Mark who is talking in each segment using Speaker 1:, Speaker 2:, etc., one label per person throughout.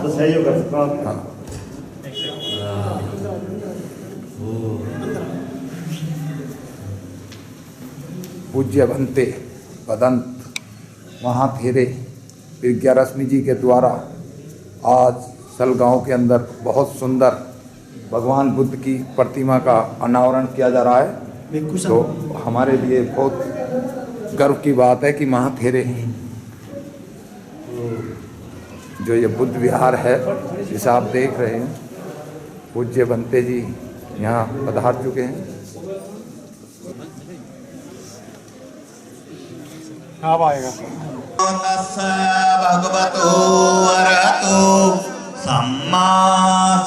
Speaker 1: तो सहयोग कर सकता हूँ।
Speaker 2: हाँ। पूज्य भंते पदंत महाथेरे विद्या रश्मि जी के द्वारा आज सलगांव के अंदर बहुत सुंदर भगवान बुद्ध की प्रतिमा का अनावरण किया जा रहा है। तो हमारे लिए बहुत गर्व की बात है कि महाथेरे जो ये बुद्ध विहार है जिसे आप देख रहे हैं, पूज्य भंते जी यहाँ पधार चुके हैं।
Speaker 3: अब आएगा।
Speaker 4: भगवतो अरहतो सम्मा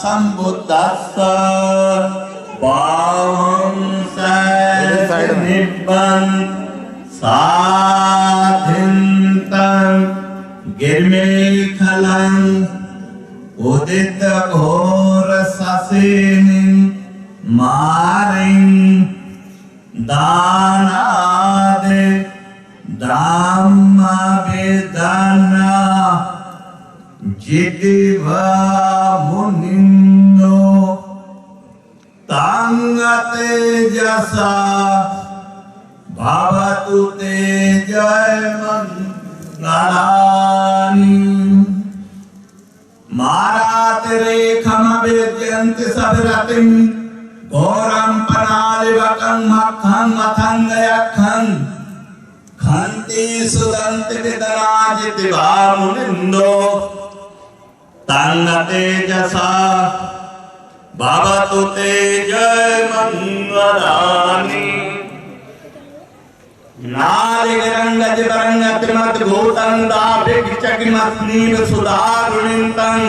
Speaker 4: सम्बुद्धस्स वाहंस निब्बन साधिन्तं गिरिमेखलं उदित घोर ससेनिं मारिं दानादि Dhamma-vedana jidva munindo tanga tejasa bhavatu tejayamangalani Maratirikhamabhidyanti sabiratim Goram panalivakam makham mathangayakham Khanti sudanti vidanajitti vamunindo Tanga tejasa bhavatu tejayamangalani Naligaranga jivaranga trimati bhutanda bhikshakimasniva sudarunintam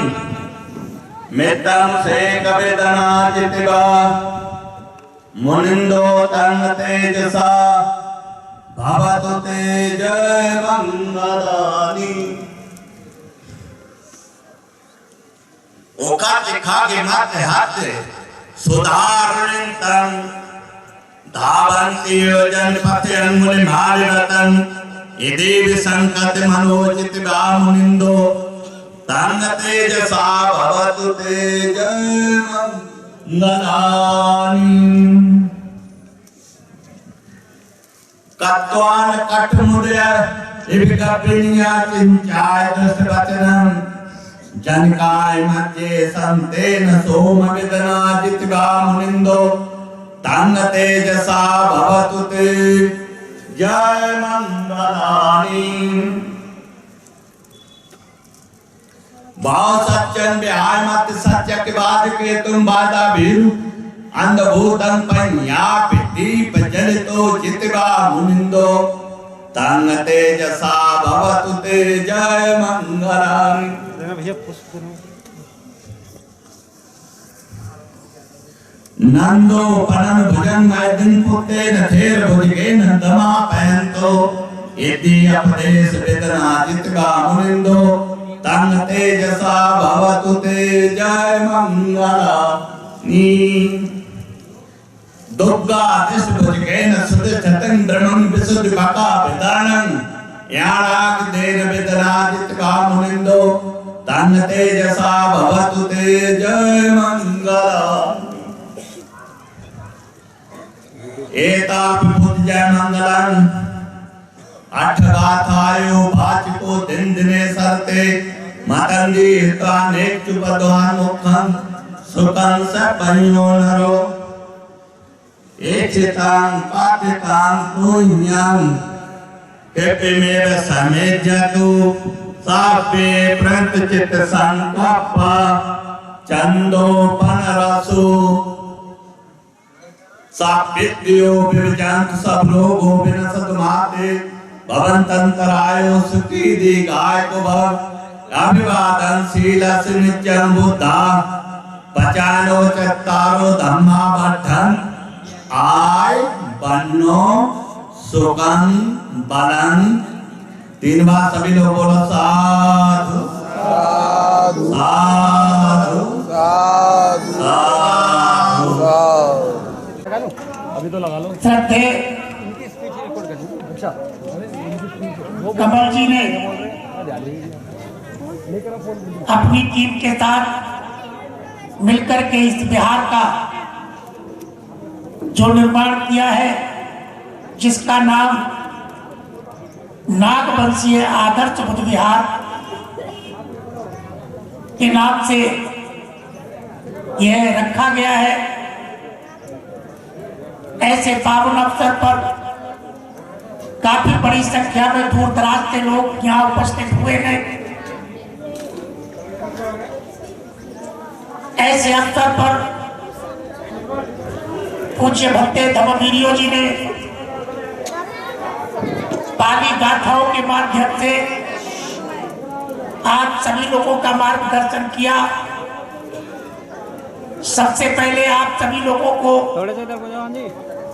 Speaker 4: Metam seka vidanajitti vamunindo Tanga tejasa Bhavatu tejayamangalani Okate khage mate hate Sudarunintam Dhavanti yojan patyan muni bhariratan Idivi sankate manojiti vamunindo Tanga tejasa bhavatu tejayamangalani Katwan katmudya Ivikapinya cincaya dasvatanam Janikaya matye santena soma vidana jitva munindo Tanga tejasa bhavatu tejayamangalani Bhav satyan bihai mat satya ke baad ke tum bada bhiru Andabhutam panyapi deep jalito jitva munindo Tanga tejasa bhavatu tejayamangalani Nando panan bhajan maidin putte nather bhujigena dama payanto Iti apadesh vedana jitva munindo Tanga tejasa bhavatu tejayamangalani Dugga disbhujigena sudhatan dramam visuddhi baka vidanam Yarak dena vedana jitva munindo Tanga tejasa bhavatu tejayamangalani Etapi pujayamangalam Athagathaayo bhajiko dindine sarte Matandi hita nekchupadvan mukham Sukam sapanyonaro Echitam patitam punyam Kepimeva samejyatu Sape prantachita sankappa Chando panarasu Sapityo vivijantu sablogo vinasatmate Bhavantantarayo sukhi digayako bhav Abhivadan sila sinityam buddha Pachano chattaro dhamma bhaddhan Ay banno sukam balan तीन बार सभी लोग बोलो साधु साधु साधु साधु साधु
Speaker 3: अभी तो लगा लो।
Speaker 5: श्रद्धे कमल जी ने
Speaker 1: अपनी टीम के साथ मिलकर के इस विहार का जो निर्माण किया है, जिसका नाम नागवंशीय आदर्श बुद्ध विहार के नाम से यह रखा गया है। ऐसे पावन अवसर पर काफी बड़ी संख्या में दूर दराज से लोग यहाँ उपस्थित हुए हैं। ऐसे अवसर पर पूज्य भक्ते धम्मवीरियो जी ने पाली गाथाओं के माध्यम से आप सभी लोगों का मार्गदर्शन किया। सबसे पहले आप सभी लोगों को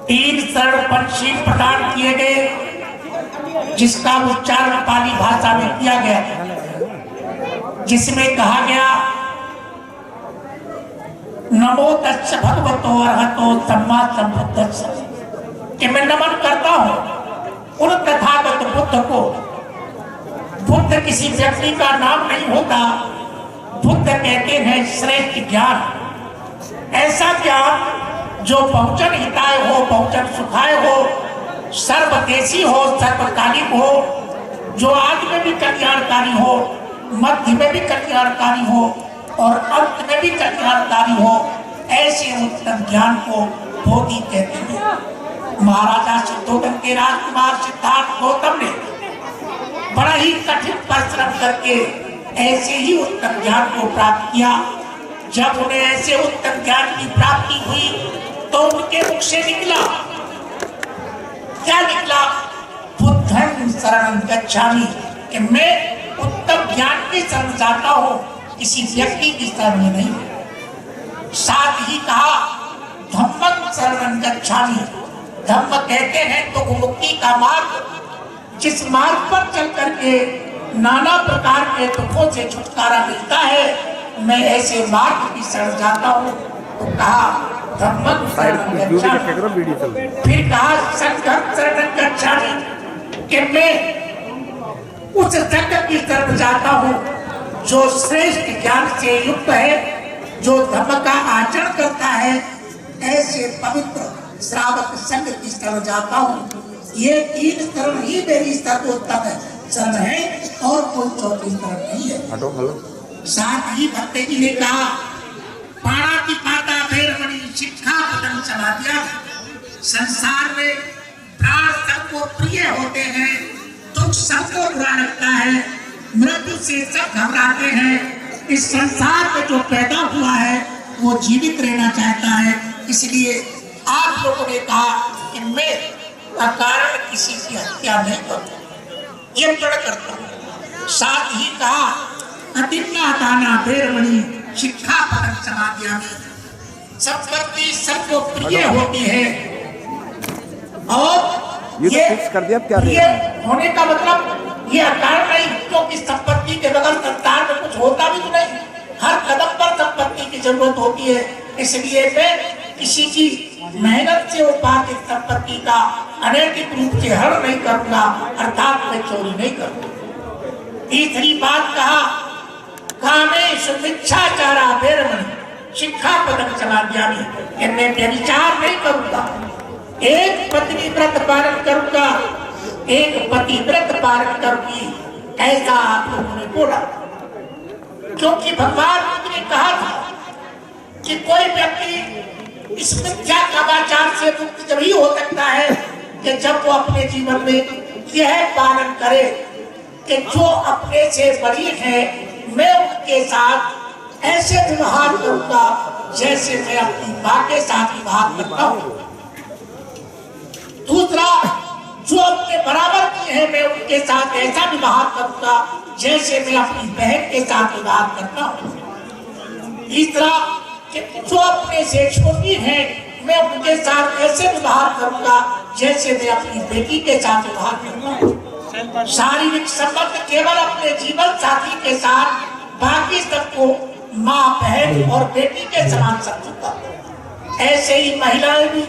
Speaker 1: 3 शरण पंचशील प्रदान किए गए, जिसका उच्चारण पाली भाषा में किया गया, जिसमें कहा गया नमो तस्स भगवतो अरहतो सम्मा सम्बुद्धस्स, कि मैं नमन करता हूं उन तथागत बुद्ध को। बुद्ध किसी व्यक्ति का नाम नहीं होता, बुद्ध कहते हैं श्रेष्ठ ज्ञान, ऐसा ज्ञान जो बहुजन हिताय हो, बहुजन सुखाय हो, सर्वदेशी हो, सर्वकालिक हो, जो आज में भी कल्याणकारी हो, मध्य में भी कल्याणकारी हो और अंत में भी कल्याणकारी हो, ऐसे उत्तम ज्ञान को बोधि कहते हैं। महाराजा शुद्धोधन के राजकुमार सिद्धार्थ गौतम ने बड़ा ही कठिन परिश्रम करके ऐसे ही उत्तम ज्ञान को प्राप्त किया। जब उन्हें ऐसे उत्तम ज्ञान की प्राप्ति हुई तो उनके मुख से निकला, क्या निकला? बुद्धं शरणं गच्छामि, कि मैं उत्तम ज्ञान की शरण जाता हूँ, किसी व्यक्ति की शरण में नहीं। साथ ही कहा धम्मं शरणं गच्छामि, धम्म कहते हैं तो मुक्ति का मार्ग, जिस मार्ग पर चल करके नाना प्रकार के दुखों से छुटकारा मिलता है, मैं ऐसे मार्ग की शरण जाता हूँ। तो कहा धम्मं शरणं गच्छामि, फिर कहा संघं शरणं गच्छामि, कि मैं उस संघ की तरफ जाता हूँ जो श्रेष्ठ ज्ञान से युक्त है, जो धम्म का आचरण करता है, ऐसे पवित्र श्रावक संघ की शरण जाता हूँ। ये 3 शरण ही मेरी सर्वोत्तम शरण है और कोई चौथी शरण नहीं है। साथ ही भक्ति जी ने कहा पाणा की पाता भैरमणि शिक्षा पतन समाधिया, संसार में प्राण सबको प्रिय होते हैं, दुख सबको बुरा लगता है, मृत्यु से सब घबराते हैं। इस संसार में जो पैदा हुआ है वो जीवित रहना चाहता है, इसलिए आप लोगों ने कहा कि मैं अकारण किसी की हत्या नहीं करता, ये प्रण करता हूँ। साथ ही कहा अतिन्ना दाना भैरमणि शिक्षा पतन समाधिया में, संपत्ति सबको प्रिय होती है और ये
Speaker 2: कर दिया क्या
Speaker 1: ये होने का मतलब ये अकारण नहीं, क्योंकि संपत्ति के बगैर संसार में कुछ होता भी तो नहीं। हर कदम पर संपत्ति की जरूरत होती है, इसलिए मैं किसी की मेहनत से उपार्जित संपत्ति का अनैतिक रूप से हरण नहीं करूंगा, अर्थात मैं चोरी नहीं करूंगा। तीसरी बात कहा कामेषु मिच्छाचारा भैरमणि शिक्षा पतन समाधियामि, मैं व्यभिचार नहीं करूंगा, एक पत्नी व्रत पालन करूंगा, एक पति व्रत पालन करूंगी, ऐसा आप लोगों ने बोला। क्योंकि भगवान बुद्ध ने कहा था कि कोई व्यक्ति इस मिथ्या कामाचार से मुक्त जब ही हो सकता है कि जब वो अपने जीवन में यह पालन करे कि जो अपने से बड़ी है मैं उनके साथ ऐसे व्यवहार करूंगा जैसे मैं अपनी मां के साथ व्यवहार करता हूँ। दूसरा, जो अपने बराबर की है मैं उनके साथ ऐसा व्यवहार करूंगा जैसे मैं अपनी बहन के साथ व्यवहार करता हूँ। तीसरा, कि जो अपने से छोटी है मैं उनके साथ ऐसे व्यवहार करूंगा जैसे मैं अपनी बेटी के साथ व्यवहार करता हूँ। शारीरिक संबंध केवल अपने जीवन साथी के साथ, बाकी सबको माँ बहन और बेटी के समान समझूंगा। ऐसे ही महिलाएं भी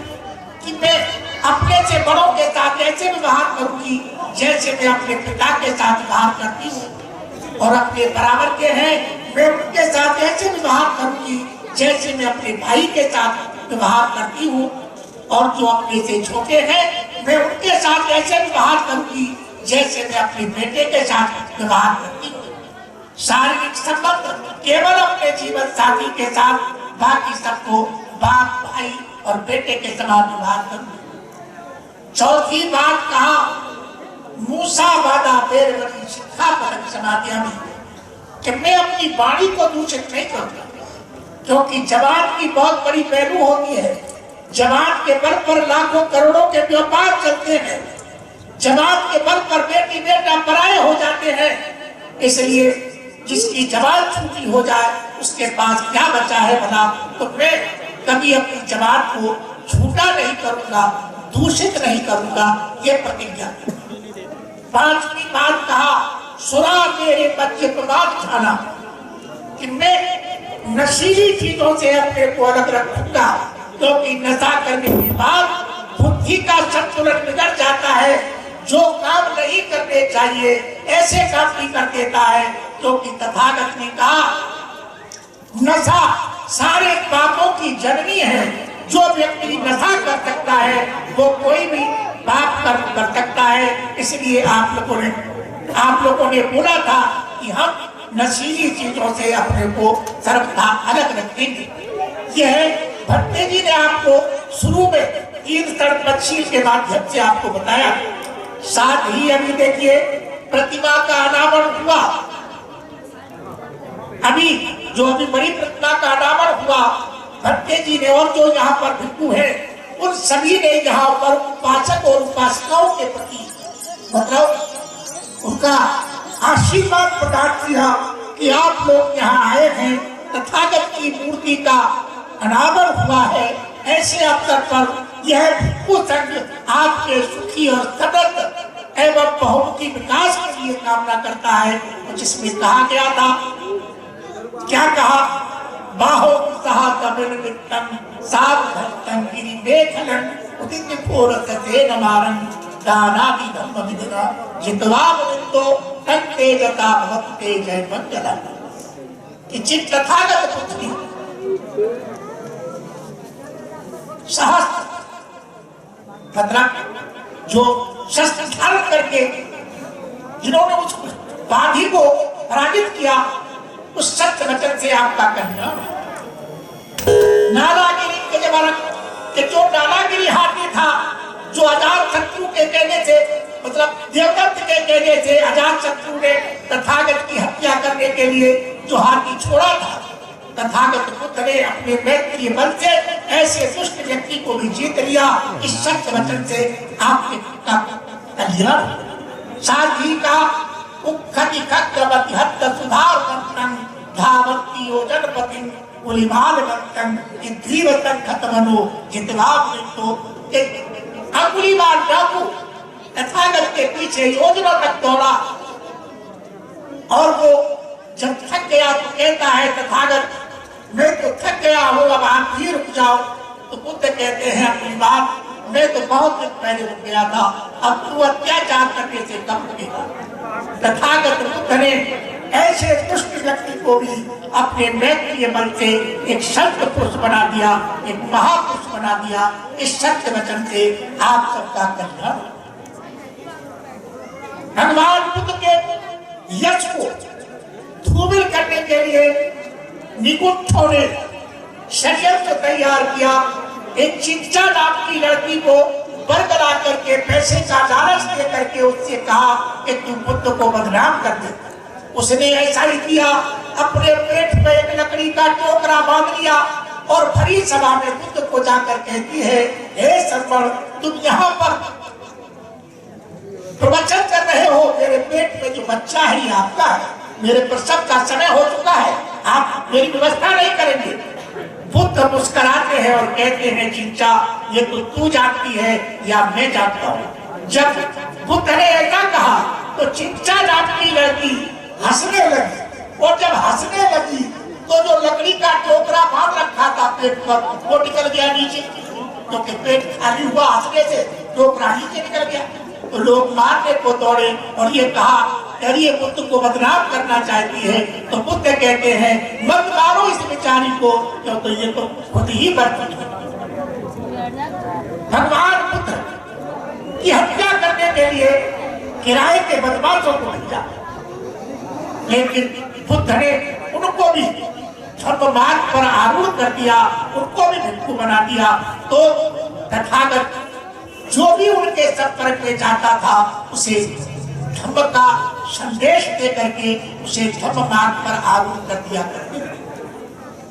Speaker 1: कि मैं अपने से बड़ों के साथ ऐसे व्यवहार करूंगी जैसे मैं अपने पिता के साथ व्यवहार करती हूँ। और अपने बराबर के हैं, मैं उनके साथ ऐसे व्यवहार करूंगी जैसे मैं अपने भाई के साथ व्यवहार करती हूँ, और जो अपने से छोटे हैं मैं उनके साथ ऐसे व्यवहार करूंगी जैसे मैं अपने बेटे के साथ व्यवहार करती हूँ। शारीरिक संबंध केवल अपने जीवन साथी के साथ, बाकी सबको बाप, भाई और बेटे के समान व्यवहार करूंगी। चौथी बात कहा, मूसा वादा बेर बनी शिक्षा पदक समाधिया में, कि मैं अपनी वाणी को दूषित नहीं करूंगा, क्योंकि जवान की बहुत बड़ी पहलू होती है। जवान के बल पर लाखों करोड़ों के व्यापार चलते हैं, जवान के बल पर बेटी बेटा पराये हो जाते हैं। इसलिए जिसकी जवान छूटी हो जाए उसके पास क्या बचा है भला। तो मैं कभी अपनी जवान को छूटा नहीं करूंगा, दूषित नहीं करूंगा, ये प्रतिज्ञा। पांचवी बात कहा, सुरा मेरे बच्चे प्रभात खाना, कि मैं नशीली चीजों से अपने को अलग रखूंगा, क्योंकि नशा करने के बाद बुद्धि का संतुलन बिगड़ जाता है। जो काम नहीं करने चाहिए ऐसे काम भी कर देता है, क्योंकि तथागत ने कहा नशा सारे पापों की जननी है। जो व्यक्ति नशा कर सकता है वो कोई भी पाप कर सकता है। इसलिए आप लोगों ने बोला था कि हम नशीली चीजों से अपने को सर्वथा अलग रखेंगे। यह भट्टे जी ने आपको शुरू में 3 तड़पशील के माध्यम से आपको बताया। साथ ही अभी देखिए प्रतिमा का अनावरण हुआ, अभी बड़ी प्रतिमा का अनावरण हुआ, भट्टे जी ने और जो यहाँ पर भिक्षु है उन सभी ने यहाँ पर उपासक और उपासिकाओं के प्रति मतलब उनका आशीर्वाद प्रदान किया कि आप लोग यहाँ आए हैं, तथागत की मूर्ति का अनावरण हुआ है। ऐसे अवसर पर यह भिक्षु संघ आपके सुखी और सतत एवं बहुमुखी विकास के लिए कामना करता है। तो जिसमें कहा गया था, क्या कहा, बाहो सहा तमिल वित्तम साध भक्तम गिरि देखलन उदित फोरत से नमारन दानादि धम्म विदना जितवा मुनिंदो तन तेजता भक्त तेजय मंगलम। कि जिन तथागत पुत्री सहस्त्र मतलब जो शस्त्र धारण करके जिन्होंने उस बाधी को पराजित किया, उस सत्य वचन से आपका कल्याण। नालागिरी के जमाना के जो नालागिरी हाथी था, जो अजात शत्रु के कहने से मतलब देवदत्त के कहने से अजात शत्रु ने तथागत की हत्या करने के लिए जो हाथी छोड़ा था, तथागत बुद्ध ने अपने मैत्रीय बल से ऐसे दुष्ट व्यक्ति को भी जीत लिया। इस सत्य वचन से आपके कल्याण। साथ ही का उखति खद्दवति हत्त सुधार वंतन धावती योजनपति उलिमाल वंतन इधीवतन खतमनो जितवाब तो एक अंगुलीमाल डाकू तथागत के पीछे योजना तक दौड़ा, और वो जब थक गया तो कहता है तथागत मैं तो थक गया हूँ, अब आप भी रुक जाओ। तो बुद्ध कहते हैं अपनी बात, मैं तो बहुत दिन पहले रुक गया था, अब तू अत्याचार करने से कम रुकेगा। तथागत बुद्ध ने ऐसे दुष्ट व्यक्ति को भी अपने मैत्रीय बल से एक संत पुरुष बना दिया, एक महापुरुष बना दिया। इस सत्य वचन से आप सबका कल्याण। भगवान बुद्ध के यश को धूमिल करने के लिए निकुंठों ने षड्यंत्र तैयार किया। एक चिंचा नाम की लड़की को बरगला करके पैसे का लालच दे करके उससे कहा कि तू बुद्ध को बदनाम कर दे। उसने ऐसा ही किया, अपने पेट में एक लकड़ी का टोकरा बांध लिया और भरी सभा में बुद्ध को जाकर कहती है, हे श्रवण, तुम यहाँ पर प्रवचन कर रहे हो, मेरे पेट में जो बच्चा है ये आपका है, मेरे प्रसव का समय हो चुका है, आप मेरी व्यवस्था नहीं करेंगे। बुद्ध मुस्कुराते हैं और कहते हैं, चिंचा ये तो तू जानती है या मैं जानता हूँ। जब बुद्ध ने ऐसा कहा तो चिंचा नाम की लड़की हंसने लगी, और जब हंसने लगी तो जो लकड़ी का टोकरा बांध रखा था पेट पर वो निकल गया नीचे, क्योंकि पेट खाली हुआ हंसने से, टोकरा नीचे निकल गया। तो लोग मारने को दौड़े और ये कहा, और ये बुद्ध को बदनाम करना चाहती है, तो बुद्ध कहते हैं मत मारो इस बेचारी को, क्यों तो ये तो खुद ही मर चुकी है। भगवान बुद्ध की हत्या करने के लिए किराए के बदमाशों को भेजा, लेकिन बुद्ध ने उनको भी धर्म मार्ग पर आरूढ़ कर दिया, उनको भी भिक्षु बना दिया। तो तथागत जो भी उनके संपर्क में जाता था उसे धर्म का संदेश दे करके उसे धर्म मार्ग पर आरूढ़ कर दिया करते थे।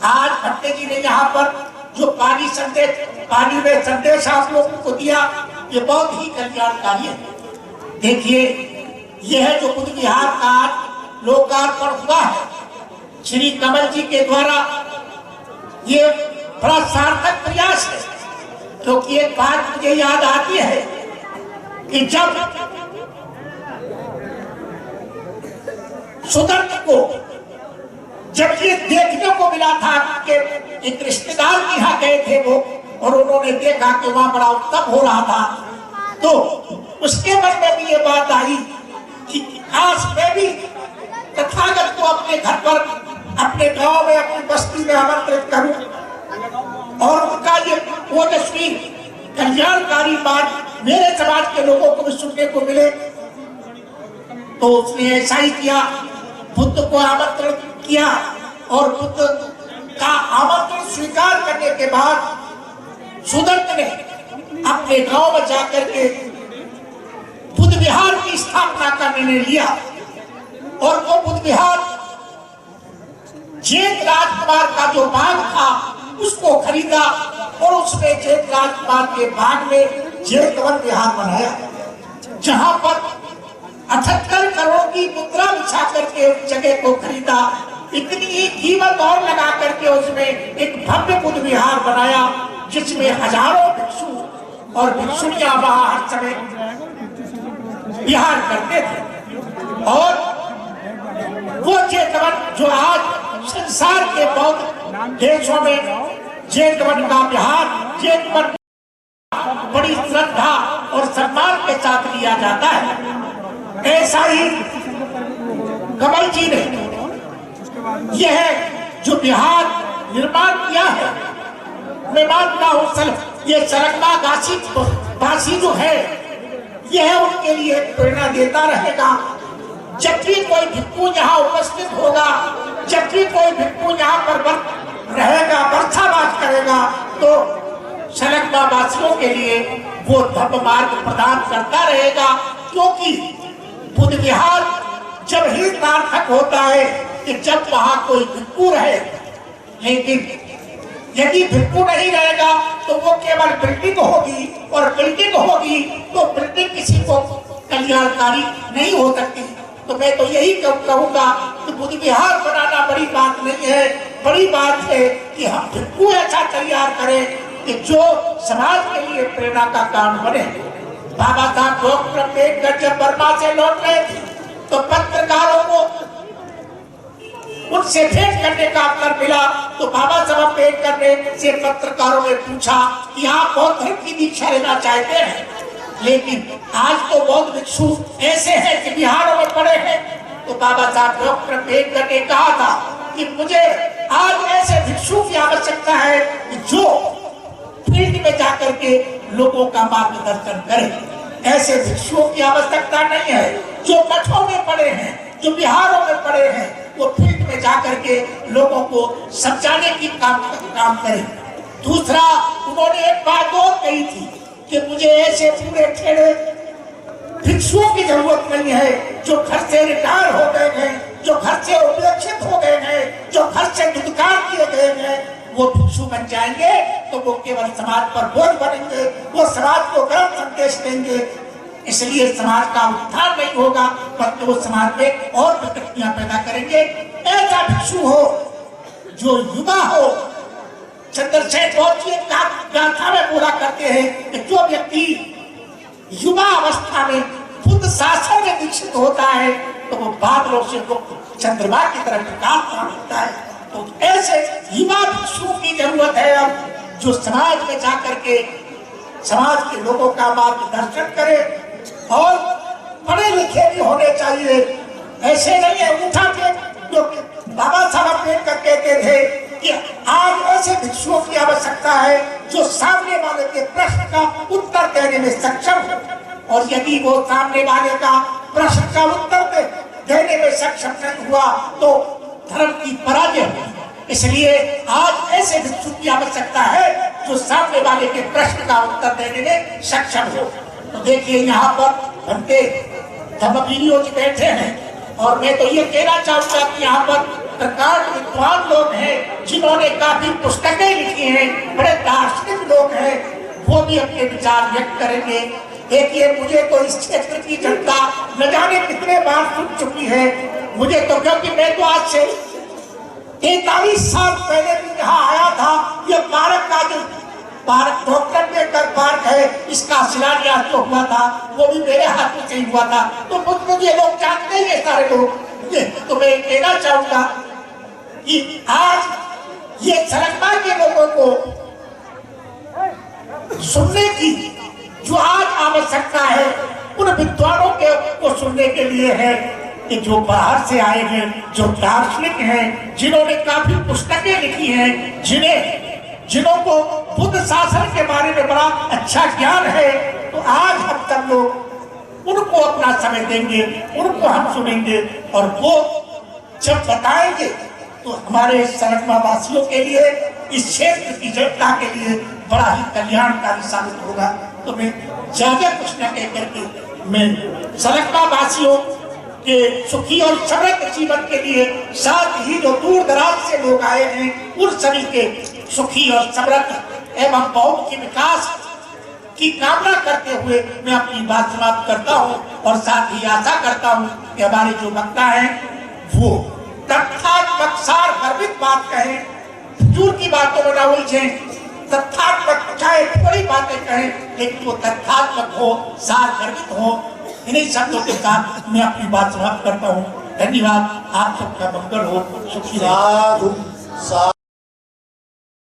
Speaker 1: आज भट्टे जी ने यहाँ पर जो पानी में संदेश आप लोगों को दिया, ये बहुत ही कल्याणकारी है। देखिए, यह है जो बुद्ध विहार का लोकार्पण हुआ है श्री कमल जी के द्वारा, ये बड़ा सार्थक प्रयास है। क्योंकि एक बात मुझे याद आती है कि जब सुदर्शन को जब ये देखने को मिला था कि एक रिश्तेदार के यहाँ गए थे वो, और उन्होंने देखा कि वहां बड़ा उत्सव हो रहा था, तो उसके मन में भी ये बात आई कि आज मैं भी तथागत को अपने घर पर, अपने गांव में, अपनी बस्ती में आमंत्रित करूं और उनका ये ओजस्वी कल्याणकारी बात मेरे समाज के लोगों को भी सुनने को मिले। तो उसने ऐसा ही किया, बुद्ध को आमंत्रण किया, और बुद्ध का आमंत्रण स्वीकार करने के बाद सुदर्शन ने अपने गांव में जाकर के बुद्ध विहार की स्थापना का निर्णय लिया, और वो बुद्ध विहार जैन राजकुमार का जो बाग था उसको खरीदा, और उसने जैन राजकुमार के बाग में जैतवन विहार बनाया, जहां पर 78 करोड़ की मुद्रा बिछा करके उस जगह को खरीदा। इतनी ही कीमत और लगा करके उसमें एक भव्य बुद्ध विहार बनाया, जिसमें हजारों भिक्षु और भिक्षुणियां वहां हर समय विहार करते थे। और वो चेतवन जो आज संसार के बहुत देशों में चेतवन का विहार, चेतवन बड़ी श्रद्धा और सम्मान के साथ लिया जाता है, ऐसा ही कमल जी ने यह जो विहार निर्माण किया है, मैं मानता हूँ ये सरकमा गासी जो है, यह उनके लिए प्रेरणा देता रहेगा। जब भी कोई भिक्षु यहाँ उपस्थित होगा, जब भी कोई भिक्षु यहाँ पर रहेगा, वर्षावास करेगा, तो सरकमा वासियों के लिए वो धर्म मार्ग प्रदान करता रहेगा। क्योंकि बुद्ध विहार जब ही सार्थक होता है कि जब वहां कोई भिक्षु रहे, लेकिन यदि भिक्षु नहीं रहेगा तो वो केवल बिल्डिंग होगी, और बिल्डिंग होगी तो बिल्डिंग किसी को कल्याणकारी नहीं हो सकती। तो मैं तो यही कहूंगा कि बुद्ध विहार बनाना बड़ी बात नहीं है, बड़ी बात है कि हम भिक्षु ऐसा तैयार करें कि जो समाज के लिए प्रेरणा का कारण बने। बाबा साहब डॉक्टर अम्बेडकर जब बर्मा से लौट रहे थे, तो पत्रकारों को उनसे भेंट करने का अवसर मिला, तो बाबा साहब अम्बेडकर ने से पत्रकारों ने पूछा कि आप बौद्ध धर्म की दीक्षा लेना चाहते हैं, लेकिन आज तो बौद्ध भिक्षु ऐसे हैं कि बिहारों में पड़े हैं। तो बाबा साहब डॉक्टर अम्बेडकर ने कहा था कि मुझे आज ऐसे भिक्षु की आवश्यकता है जो फील्ड में जाकर के लोगों का मार्गदर्शन करें। ऐसे भिक्षुओं की आवश्यकता नहीं है जो मठों में पड़े हैं, जो बिहारों में पड़े हैं, वो फील्ड में जाकर के लोगों को समझाने की काम करें। दूसरा, उन्होंने एक बात और कही थी कि मुझे ऐसे पूरे ठेले भिक्षुओं की जरूरत नहीं है जो घर से रिटायर हो गए हैं, जो घर से उपेक्षित हो गए हैं, जो घर से दुदकार किए गए हैं, वो भिक्षु बन जाएंगे तो वो केवल समाज पर बोझ बनेंगे, वो समाज को गलत संदेश देंगे। इसलिए समाज का उत्थान नहीं होगा, बल्कि वो समाज में और विकृतियां पैदा करेंगे। ऐसा भिक्षु हो जो युवा हो। चंद्रशेखर बहुत ही गाथा में बोला करते हैं कि जो व्यक्ति युवा अवस्था में बुद्ध शासन में दीक्षित होता है तो वो बादलों से चंद्रमा की तरह प्रकाश होता है। तो ऐसे युवा भिक्षुओं की जरूरत है अब, जो समाज में जाकर के समाज के लोगों का मार्गदर्शन करे, और पढ़े लिखे भी होने चाहिए, ऐसे नहीं है उठा के जो बाबा साहब अम्बेडकर कहते थे कि आज ऐसे भिक्षुओं की आवश्यकता है जो सामने वाले के प्रश्न का उत्तर देने में सक्षम हो, और यदि वो सामने वाले का प्रश्न का उत्तर देने में सक्षम नहीं हुआ तो धर्म की पराजय होगी। इसलिए आज ऐसे भिक्षु की आवश्यकता है जो सामने वाले के प्रश्न का उत्तर देने में सक्षम हो। तो देखिए यहाँ पर बनते धर्मवीरों जी बैठे हैं, और मैं तो ये कहना चाहूंगा कि यहाँ पर प्रकार विद्वान लोग हैं जिन्होंने काफी पुस्तकें लिखी हैं, बड़े दार्शनिक लोग हैं, वो भी अपने विचार व्यक्त करेंगे। देखिए मुझे तो इस क्षेत्र की जनता न जाने कितने बार सुन चुकी है, मुझे तो, क्योंकि मैं तो आज से 43 साल पहले भी यहाँ आया था। ये पार्क का जो पार्क डॉक्टर अम्बेडकर पार्क है, इसका शिलान्यास जो हुआ था वो भी मेरे हाथों से ही हुआ था। तो मुझे लोग जानते हैं सारे लोग। ये तो मैं कहना चाहूंगा कि आज ये सलगमा के लोगों को सुनने की जो आज आवश्यकता है उन विद्वानों को सुनने के लिए है कि जो बाहर से आए हैं, जो दार्शनिक हैं, जिन्होंने काफी पुस्तकें लिखी हैं, जिन्हों को बुद्ध शासन के बारे में बड़ा अच्छा ज्ञान है, तो आज हम सब लोग उनको अपना समय देंगे, उनको हम सुनेंगे, और वो जब बताएंगे तो हमारे सलगमा वासियों के लिए, इस क्षेत्र की जनता के लिए बड़ा ही कल्याणकारी साबित होगा। तो मैं ज्यादा कुछ न कह करके मैं सलगमा वासियों के सुखी और समृद्ध जीवन के लिए, साथ ही जो दूर दराज से लोग आए हैं उन सभी के सुखी और समृद्ध एवं बहुमुखी विकास की कामना करते हुए मैं अपनी बात समाप्त करता हूँ, और साथ ही आशा करता हूँ कि हमारे जो वक्ता हैं वो तथ्यात्मक सार गर्भित बात कहें, फजूल की बातों में न उलझे, तथ्यात्मक चाहे थोड़ी बातें कहें लेकिन वो तथ्यात्मक हो, सार गर्भित हो। इन्हीं शब्दों के साथ मैं अपनी बात समाप्त करता हूँ। धन्यवाद। आप सबका मंगल हो, सुखी रहो।